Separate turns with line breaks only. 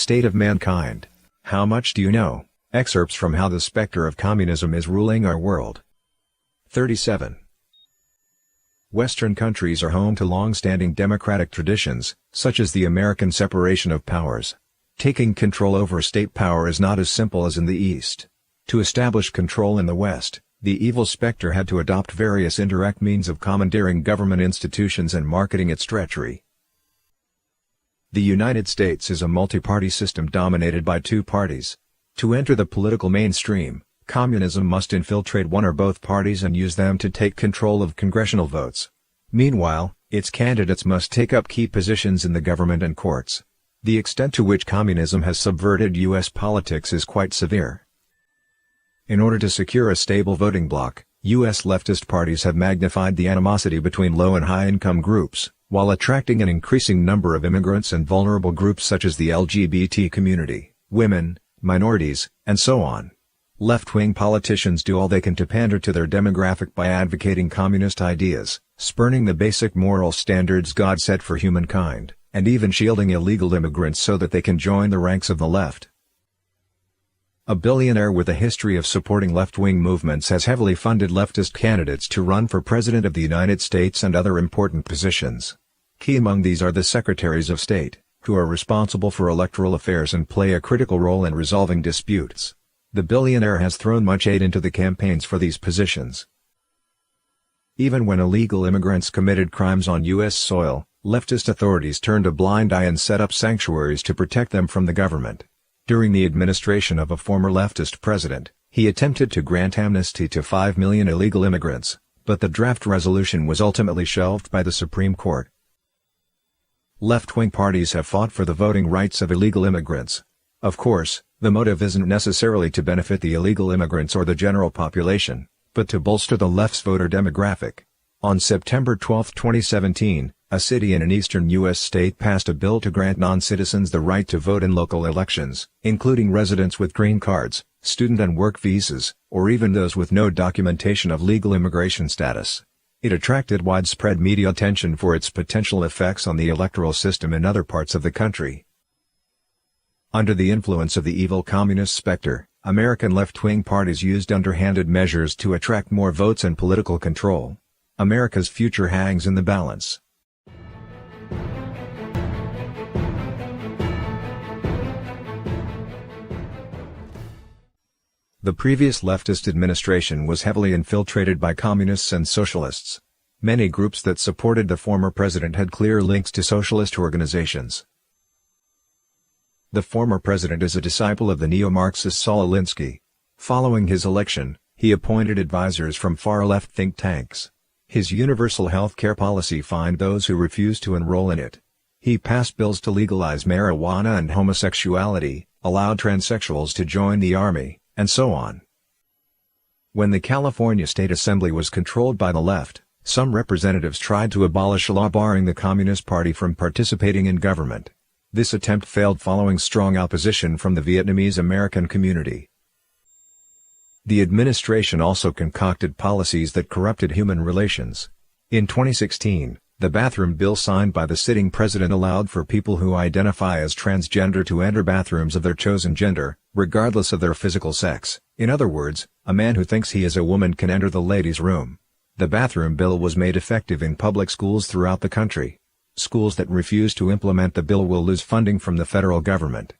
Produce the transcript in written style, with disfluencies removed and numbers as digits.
state of mankind. How much do you know? Excerpts from How the Spectre of Communism is Ruling Our World. 37. Western countries are home to long-standing democratic traditions, such as the American separation of powers. Taking control over state power is not as simple as in the East. To establish control in the West, the evil spectre had to adopt various indirect means of commandeering government institutions and marketing its treachery. The United States is a multi-party system dominated by two parties. To enter the political mainstream, communism must infiltrate one or both parties and use them to take control of congressional votes. Meanwhile, its candidates must take up key positions in the government and courts. The extent to which communism has subverted U.S. politics is quite severe. In order to secure a stable voting bloc, U.S. leftist parties have magnified the animosity between low and high-income groups, while attracting an increasing number of immigrants and vulnerable groups such as the LGBT community, women, minorities, and so on. Left-wing politicians do all they can to pander to their demographic by advocating communist ideas, spurning the basic moral standards God set for humankind, and even shielding illegal immigrants so that they can join the ranks of the left. A billionaire with a history of supporting left-wing movements has heavily funded leftist candidates to run for President of the United States and other important positions. Key among these are the Secretaries of State, who are responsible for electoral affairs and play a critical role in resolving disputes. The billionaire has thrown much aid into the campaigns for these positions. Even when illegal immigrants committed crimes on U.S. soil, leftist authorities turned a blind eye and set up sanctuaries to protect them from the government. During the administration of a former leftist president, he attempted to grant amnesty to 5 million illegal immigrants, but the draft resolution was ultimately shelved by the Supreme Court. Left-wing parties have fought for the voting rights of illegal immigrants. Of course, the motive isn't necessarily to benefit the illegal immigrants or the general population, but to bolster the left's voter demographic. On September 12, 2017, a city in an eastern U.S. state passed a bill to grant non-citizens the right to vote in local elections, including residents with green cards, student and work visas, or even those with no documentation of legal immigration status. It attracted widespread media attention for its potential effects on the electoral system in other parts of the country. Under the influence of the evil communist specter, American left-wing parties used underhanded measures to attract more votes and political control. America's future hangs in the balance. The previous leftist administration was heavily infiltrated by communists and socialists. Many groups that supported the former president had clear links to socialist organizations. The former president is a disciple of the neo-Marxist Saul Alinsky. Following his election, he appointed advisors from far-left think tanks. His universal health care policy fined those who refused to enroll in it. He passed bills to legalize marijuana and homosexuality, allowed transsexuals to join the army, and so on. When the California State Assembly was controlled by the left, some representatives tried to abolish a law barring the Communist Party from participating in government. This attempt failed following strong opposition from the Vietnamese American community. The administration also concocted policies that corrupted human relations. In 2016, the bathroom bill signed by the sitting president allowed for people who identify as transgender to enter bathrooms of their chosen gender, regardless of their physical sex. In other words, a man who thinks he is a woman can enter the ladies' room. The bathroom bill was made effective in public schools throughout the country. Schools that refuse to implement the bill will lose funding from the federal government.